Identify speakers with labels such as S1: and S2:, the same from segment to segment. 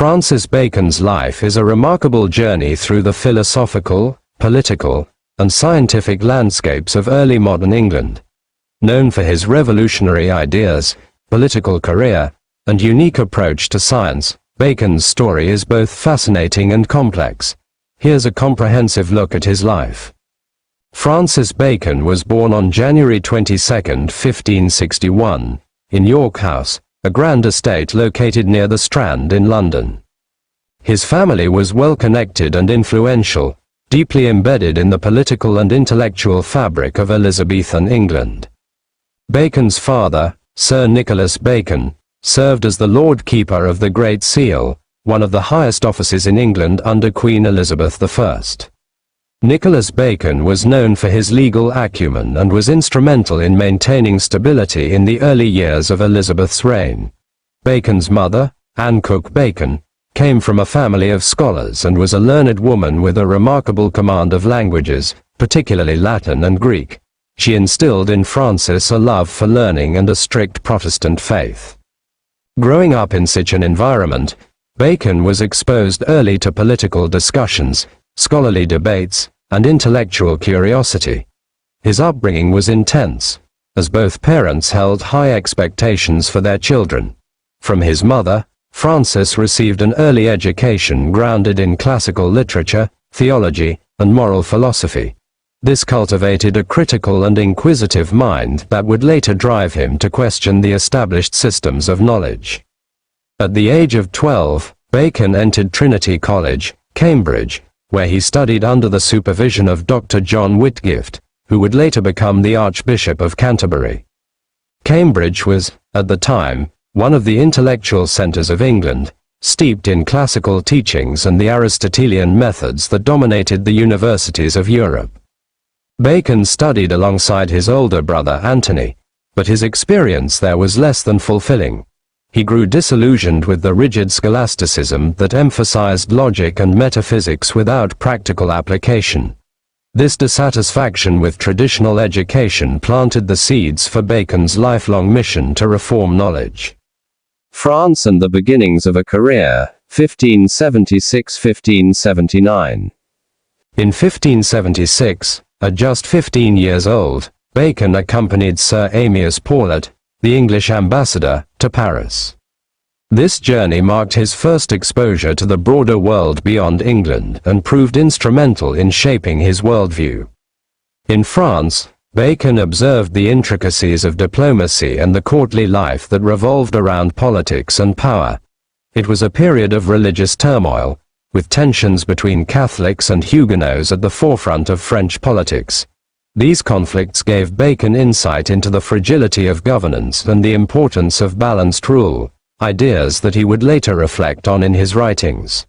S1: Francis Bacon's life is a remarkable journey through the philosophical, political, and scientific landscapes of early modern England. Known for his revolutionary ideas, political career, and unique approach to science, Bacon's story is both fascinating and complex. Here's a comprehensive look at his life. Francis Bacon was born on January 22, 1561, in York House, a grand estate located near the Strand in London. His family was well-connected and influential, deeply embedded in the political and intellectual fabric of Elizabethan England. Bacon's father, Sir Nicholas Bacon, served as the Lord Keeper of the Great Seal, one of the highest offices in England under Queen Elizabeth I. Nicholas Bacon was known for his legal acumen and was instrumental in maintaining stability in the early years of Elizabeth's reign. Bacon's mother, Anne Cook Bacon, came from a family of scholars and was a learned woman with a remarkable command of languages, particularly Latin and Greek. She instilled in Francis a love for learning and a strict Protestant faith. Growing up in such an environment, Bacon was exposed early to political discussions, scholarly debates, and intellectual curiosity. His upbringing was intense, as both parents held high expectations for their children. From his mother, Francis received an early education grounded in classical literature, theology, and moral philosophy. This cultivated a critical and inquisitive mind that would later drive him to question the established systems of knowledge. At the age of 12, Bacon entered Trinity College, Cambridge, where he studied under the supervision of Dr. John Whitgift, who would later become the Archbishop of Canterbury. Cambridge was, at the time, one of the intellectual centers of England, steeped in classical teachings and the Aristotelian methods that dominated the universities of Europe. Bacon studied alongside his older brother Anthony, but his experience there was less than fulfilling. He grew disillusioned with the rigid scholasticism that emphasized logic and metaphysics without practical application. This dissatisfaction with traditional education planted the seeds for Bacon's lifelong mission to reform knowledge. France and the beginnings of a career, 1576–1579. In 1576, at just 15 years old, Bacon accompanied Sir Amias Paulet, the English ambassador, to Paris. This journey marked his first exposure to the broader world beyond England and proved instrumental in shaping his worldview. In France, Bacon observed the intricacies of diplomacy and the courtly life that revolved around politics and power. It was a period of religious turmoil, with tensions between Catholics and Huguenots at the forefront of French politics. These conflicts gave Bacon insight into the fragility of governance and the importance of balanced rule, ideas that he would later reflect on in his writings.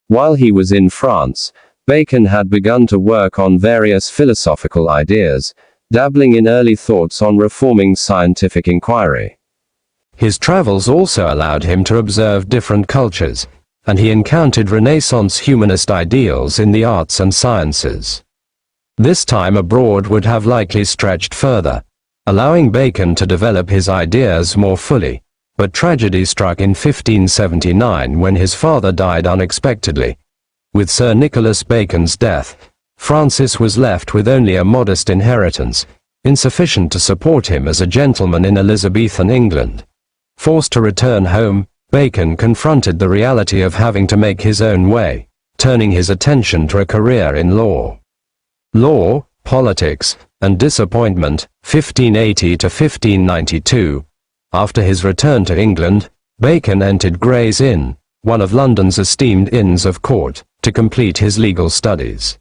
S1: While he was in France, Bacon had begun to work on various philosophical ideas, dabbling in early thoughts on reforming scientific inquiry. His travels also allowed him to observe different cultures, and he encountered Renaissance humanist ideals in the arts and sciences. This time abroad would have likely stretched further, allowing Bacon to develop his ideas more fully, but tragedy struck in 1579 when his father died unexpectedly. With Sir Nicholas Bacon's death, Francis was left with only a modest inheritance, insufficient to support him as a gentleman in Elizabethan England. Forced to return home, Bacon confronted the reality of having to make his own way, turning his attention to a career in law. Law, Politics, and Disappointment, 1580 to 1592. After his return to England, Bacon entered Gray's Inn, one of London's esteemed inns of court, to complete his legal studies.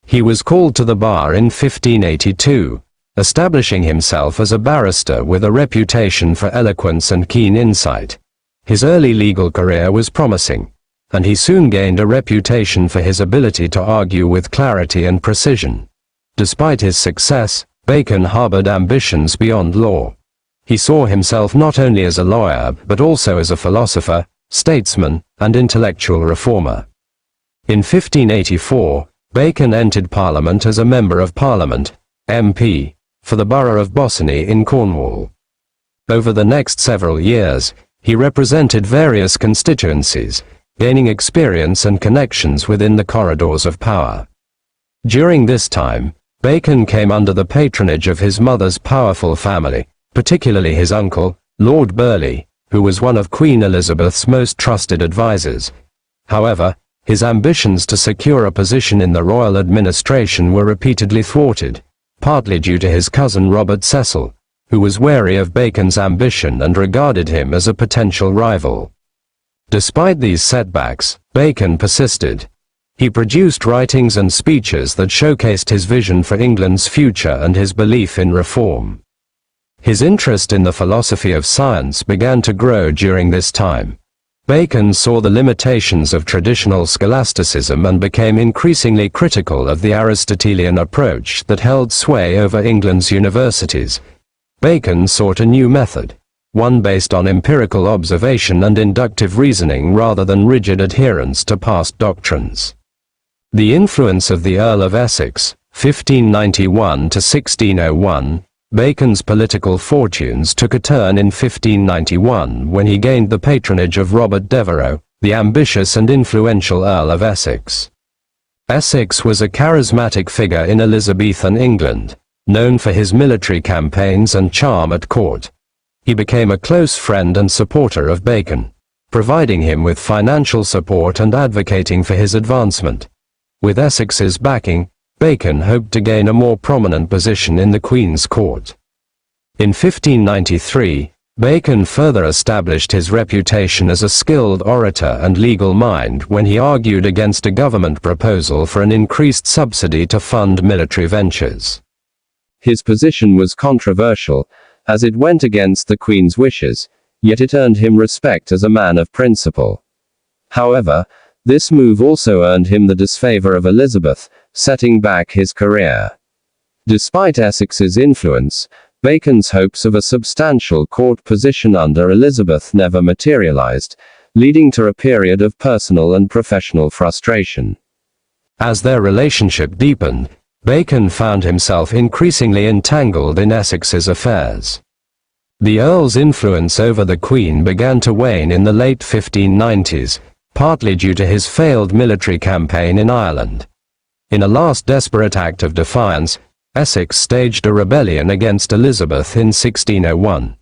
S1: He was called to the bar in 1582, establishing himself as a barrister with a reputation for eloquence and keen insight. His early legal career was promising, and he soon gained a reputation for his ability to argue with clarity and precision. Despite his success, Bacon harbored ambitions beyond law. He saw himself not only as a lawyer but also as a philosopher, statesman, and intellectual reformer. In 1584, Bacon entered Parliament as a Member of Parliament, MP, for the borough of Bossiney in Cornwall. Over the next several years, He represented various constituencies, gaining experience and connections within the corridors of power. During this time, Bacon came under the patronage of his mother's powerful family, particularly his uncle, Lord Burleigh, who was one of Queen Elizabeth's most trusted advisers. However, his ambitions to secure a position in the royal administration were repeatedly thwarted, partly due to his cousin Robert Cecil, who was wary of Bacon's ambition and regarded him as a potential rival. Despite these setbacks, Bacon persisted. He produced writings and speeches that showcased his vision for England's future and his belief in reform. His interest in the philosophy of science began to grow during this time. Bacon saw the limitations of traditional scholasticism and became increasingly critical of the Aristotelian approach that held sway over England's universities. Bacon sought a new method, one based on empirical observation and inductive reasoning rather than rigid adherence to past doctrines. The influence of the Earl of Essex, 1591 to 1601, Bacon's political fortunes took a turn in 1591 when he gained the patronage of Robert Devereux, the ambitious and influential Earl of Essex. Essex was a charismatic figure in Elizabethan England, known for his military campaigns and charm at court. He became a close friend and supporter of Bacon, providing him with financial support and advocating for his advancement. With Essex's backing, Bacon hoped to gain a more prominent position in the Queen's court. In 1593, Bacon further established his reputation as a skilled orator and legal mind when he argued against a government proposal for an increased subsidy to fund military ventures. His position was controversial, as it went against the Queen's wishes, yet it earned him respect as a man of principle. However, this move also earned him the disfavor of Elizabeth, setting back his career. Despite Essex's influence, Bacon's hopes of a substantial court position under Elizabeth never materialized, leading to a period of personal and professional frustration. As their relationship deepened, Bacon found himself increasingly entangled in Essex's affairs. The Earl's influence over the Queen began to wane in the late 1590s, partly due to his failed military campaign in Ireland. In a last desperate act of defiance, Essex staged a rebellion against Elizabeth in 1601.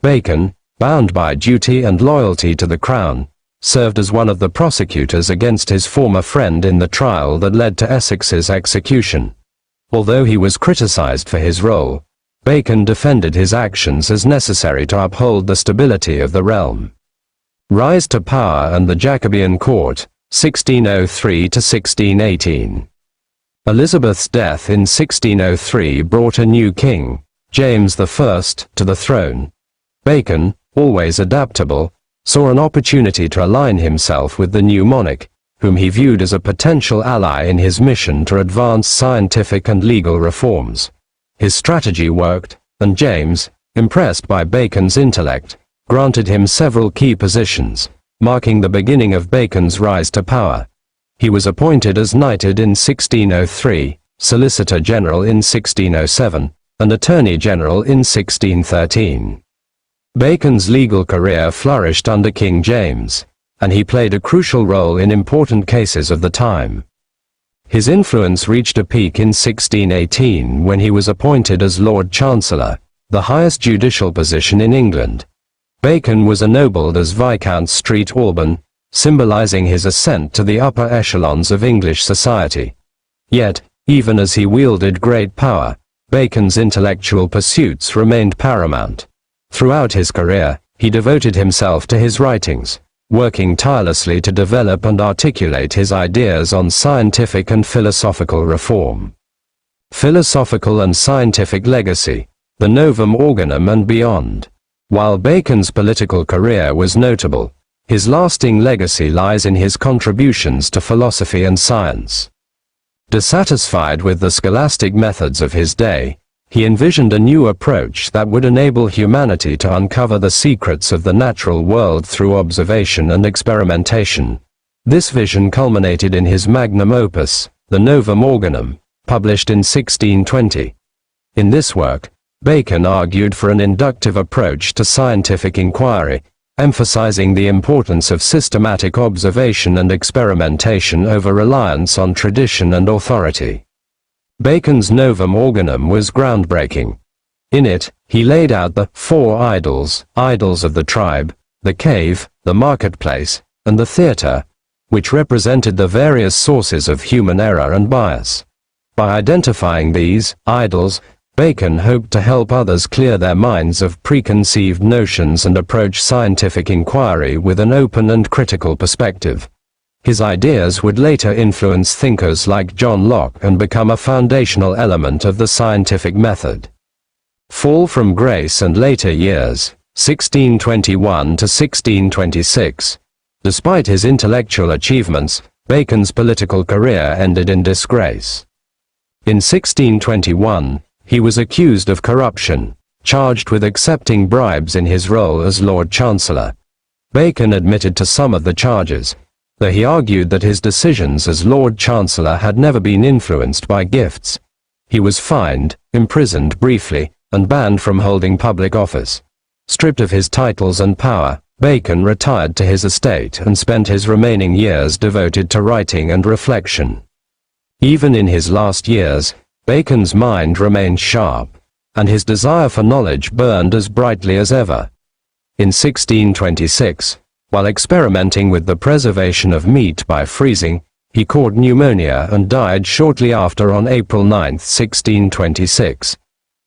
S1: Bacon, bound by duty and loyalty to the crown, served as one of the prosecutors against his former friend in the trial that led to Essex's execution. Although he was criticized for his role, Bacon defended his actions as necessary to uphold the stability of the realm. Rise to Power and the Jacobean Court, 1603 to 1618. Elizabeth's death in 1603 brought a new king, James I, to the throne. Bacon, always adaptable, saw an opportunity to align himself with the new monarch, whom he viewed as a potential ally in his mission to advance scientific and legal reforms. His strategy worked, and James, impressed by Bacon's intellect, granted him several key positions, marking the beginning of Bacon's rise to power. He was appointed as knighted in 1603, Solicitor General in 1607, and Attorney General in 1613. Bacon's legal career flourished under King James, and he played a crucial role in important cases of the time. His influence reached a peak in 1618 when he was appointed as Lord Chancellor, the highest judicial position in England. Bacon was ennobled as Viscount St. Alban, symbolizing his ascent to the upper echelons of English society. Yet, even as he wielded great power, Bacon's intellectual pursuits remained paramount. Throughout his career, he devoted himself to his writings, working tirelessly to develop and articulate his ideas on scientific and philosophical reform. Philosophical and scientific legacy, the Novum Organum and beyond. While Bacon's political career was notable, his lasting legacy lies in his contributions to philosophy and science. Dissatisfied with the scholastic methods of his day, he envisioned a new approach that would enable humanity to uncover the secrets of the natural world through observation and experimentation. This vision culminated in his magnum opus, the Novum Organum, published in 1620. In this work, Bacon argued for an inductive approach to scientific inquiry, emphasizing the importance of systematic observation and experimentation over reliance on tradition and authority. Bacon's Novum Organum was groundbreaking. In it, he laid out the four idols, idols of the tribe, the cave, the marketplace, and the theatre, which represented the various sources of human error and bias. By identifying these idols, Bacon hoped to help others clear their minds of preconceived notions and approach scientific inquiry with an open and critical perspective. His ideas would later influence thinkers like John Locke and become a foundational element of the scientific method. Fall from grace and later years, 1621 to 1626. Despite his intellectual achievements, Bacon's political career ended in disgrace. In 1621, he was accused of corruption, charged with accepting bribes in his role as Lord Chancellor. Bacon admitted to some of the charges, though he argued that his decisions as Lord Chancellor had never been influenced by gifts. He was fined, imprisoned briefly, and banned from holding public office. Stripped of his titles and power, Bacon retired to his estate and spent his remaining years devoted to writing and reflection. Even in his last years, Bacon's mind remained sharp, and his desire for knowledge burned as brightly as ever. In 1626, while experimenting with the preservation of meat by freezing, he caught pneumonia and died shortly after on April 9, 1626.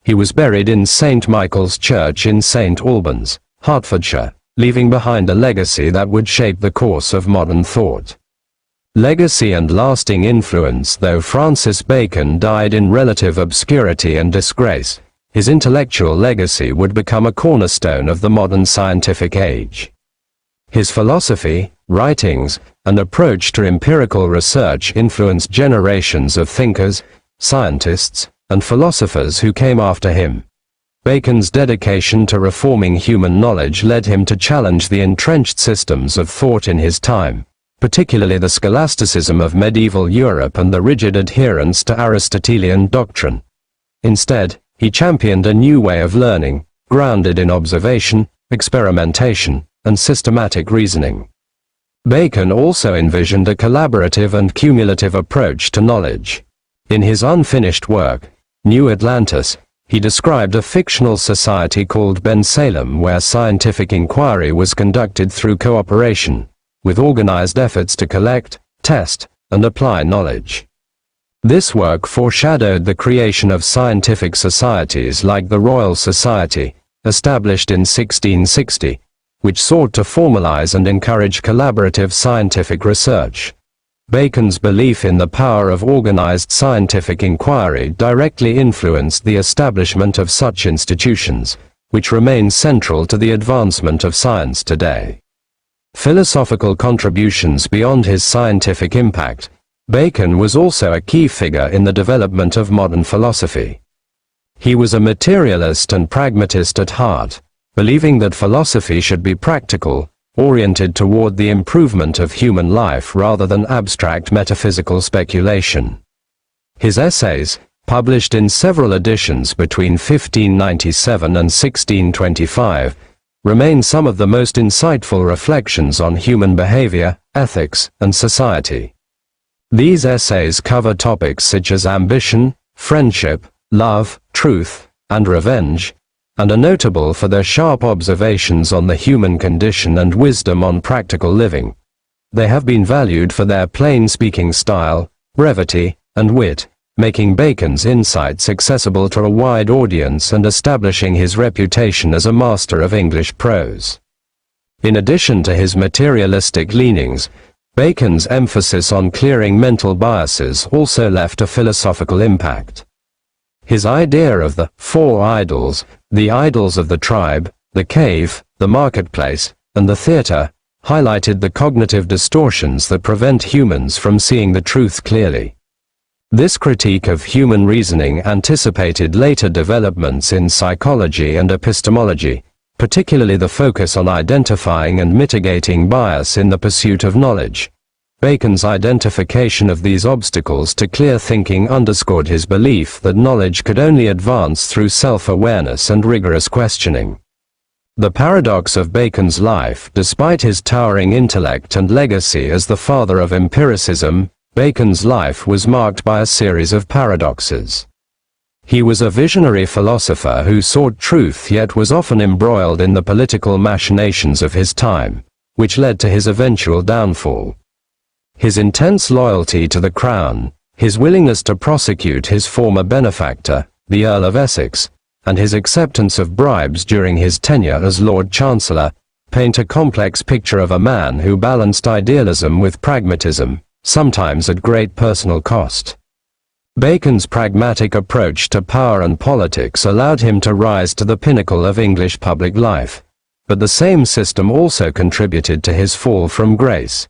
S1: He was buried in St. Michael's Church in St. Albans, Hertfordshire, leaving behind a legacy that would shape the course of modern thought. Legacy and lasting influence. Though Francis Bacon died in relative obscurity and disgrace, his intellectual legacy would become a cornerstone of the modern scientific age. His philosophy, writings, and approach to empirical research influenced generations of thinkers, scientists, and philosophers who came after him. Bacon's dedication to reforming human knowledge led him to challenge the entrenched systems of thought in his time, particularly the scholasticism of medieval Europe and the rigid adherence to Aristotelian doctrine. Instead, he championed a new way of learning, grounded in observation, experimentation, and systematic reasoning. Bacon also envisioned a collaborative and cumulative approach to knowledge. In his unfinished work, New Atlantis, he described a fictional society called Ben Salem where scientific inquiry was conducted through cooperation, with organized efforts to collect, test, and apply knowledge. This work foreshadowed the creation of scientific societies like the Royal Society, established in 1660, which sought to formalize and encourage collaborative scientific research. Bacon's belief in the power of organized scientific inquiry directly influenced the establishment of such institutions, which remain central to the advancement of science today. Philosophical contributions. Beyond his scientific impact, Bacon was also a key figure in the development of modern philosophy. He was a materialist and pragmatist at heart, believing that philosophy should be practical, oriented toward the improvement of human life rather than abstract metaphysical speculation. His essays, published in several editions between 1597 and 1625, remain some of the most insightful reflections on human behavior, ethics, and society. These essays cover topics such as ambition, friendship, love, truth, and revenge, and are notable for their sharp observations on the human condition and wisdom on practical living. They have been valued for their plain-speaking style, brevity, and wit, making Bacon's insights accessible to a wide audience and establishing his reputation as a master of English prose. In addition to his materialistic leanings, Bacon's emphasis on clearing mental biases also left a philosophical impact. His idea of the four idols, the idols of the tribe, the cave, the marketplace, and the theatre, highlighted the cognitive distortions that prevent humans from seeing the truth clearly. This critique of human reasoning anticipated later developments in psychology and epistemology, particularly the focus on identifying and mitigating bias in the pursuit of knowledge. Bacon's identification of these obstacles to clear thinking underscored his belief that knowledge could only advance through self-awareness and rigorous questioning. The paradox of Bacon's life. Despite his towering intellect and legacy as the father of empiricism, Bacon's life was marked by a series of paradoxes. He was a visionary philosopher who sought truth yet was often embroiled in the political machinations of his time, which led to his eventual downfall. His intense loyalty to the crown, his willingness to prosecute his former benefactor, the Earl of Essex, and his acceptance of bribes during his tenure as Lord Chancellor, paint a complex picture of a man who balanced idealism with pragmatism, sometimes at great personal cost. Bacon's pragmatic approach to power and politics allowed him to rise to the pinnacle of English public life, but the same system also contributed to his fall from grace.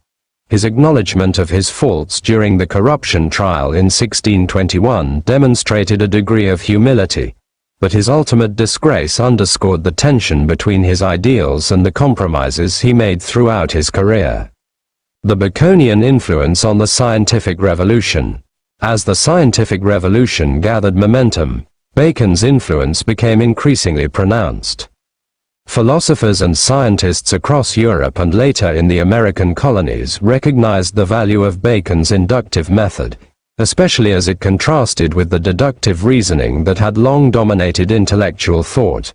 S1: His acknowledgement of his faults during the corruption trial in 1621 demonstrated a degree of humility, but his ultimate disgrace underscored the tension between his ideals and the compromises he made throughout his career. The Baconian influence on the scientific revolution. As the scientific revolution gathered momentum, Bacon's influence became increasingly pronounced. Philosophers and scientists across Europe and later in the American colonies recognized the value of Bacon's inductive method, especially as it contrasted with the deductive reasoning that had long dominated intellectual thought.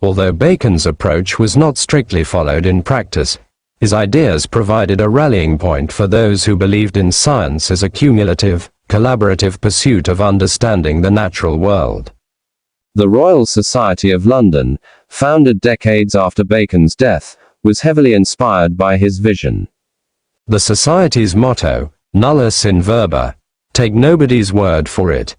S1: Although Bacon's approach was not strictly followed in practice, his ideas provided a rallying point for those who believed in science as a cumulative, collaborative pursuit of understanding the natural world. The Royal Society of London, founded decades after Bacon's death, was heavily inspired by his vision. The Society's motto, nullus in verba, take nobody's word for it,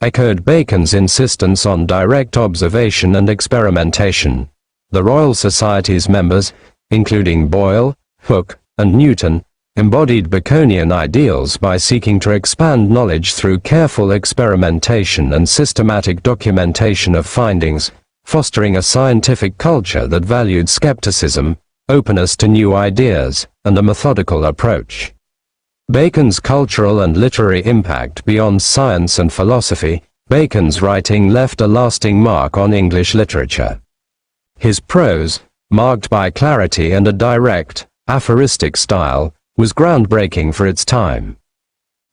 S1: echoed Bacon's insistence on direct observation and experimentation. The Royal Society's members, including Boyle, Hooke, and Newton, embodied Baconian ideals by seeking to expand knowledge through careful experimentation and systematic documentation of findings, fostering a scientific culture that valued skepticism, openness to new ideas, and a methodical approach. Bacon's cultural and literary impact beyond science and philosophy. Bacon's writing left a lasting mark on English literature. His prose, marked by clarity and a direct, aphoristic style, was groundbreaking for its time.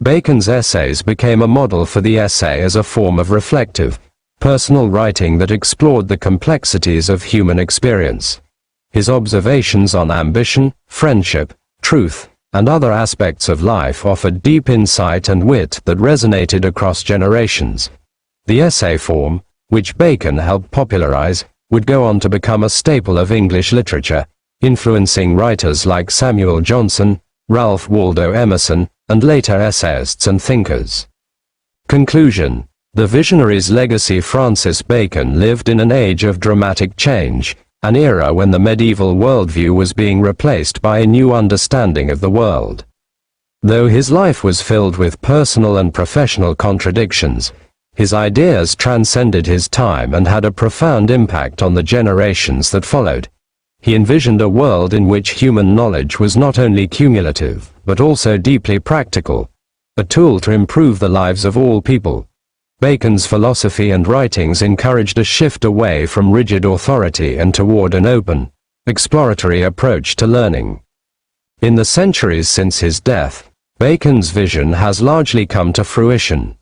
S1: Bacon's essays became a model for the essay as a form of reflective, personal writing that explored the complexities of human experience. His observations on ambition, friendship, truth, and other aspects of life offered deep insight and wit that resonated across generations. The essay form, which Bacon helped popularize, would go on to become a staple of English literature, influencing writers like Samuel Johnson, Ralph Waldo Emerson, and later essayists and thinkers. Conclusion. The visionary's legacy. Francis Bacon lived in an age of dramatic change, an era when the medieval worldview was being replaced by a new understanding of the world. Though his life was filled with personal and professional contradictions, his ideas transcended his time and had a profound impact on the generations that followed. He envisioned a world in which human knowledge was not only cumulative, but also deeply practical, a tool to improve the lives of all people. Bacon's philosophy and writings encouraged a shift away from rigid authority and toward an open, exploratory approach to learning. In the centuries since his death, Bacon's vision has largely come to fruition.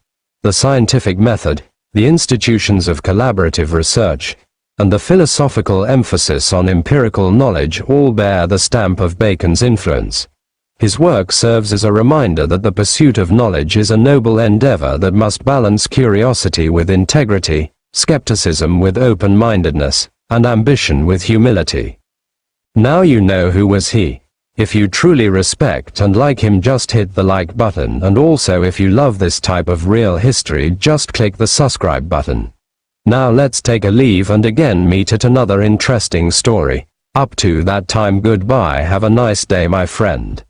S1: The scientific method, the institutions of collaborative research, and the philosophical emphasis on empirical knowledge all bear the stamp of Bacon's influence. His work serves as a reminder that the pursuit of knowledge is a noble endeavor that must balance curiosity with integrity, skepticism with open-mindedness, and ambition with humility. Now you know who was he. If you truly respect and like him, just hit the like button, and also if you love this type of real history, just click the subscribe button. Now let's take a leave and again meet at another interesting story. Up to that time, goodbye. Have a nice day, my friend.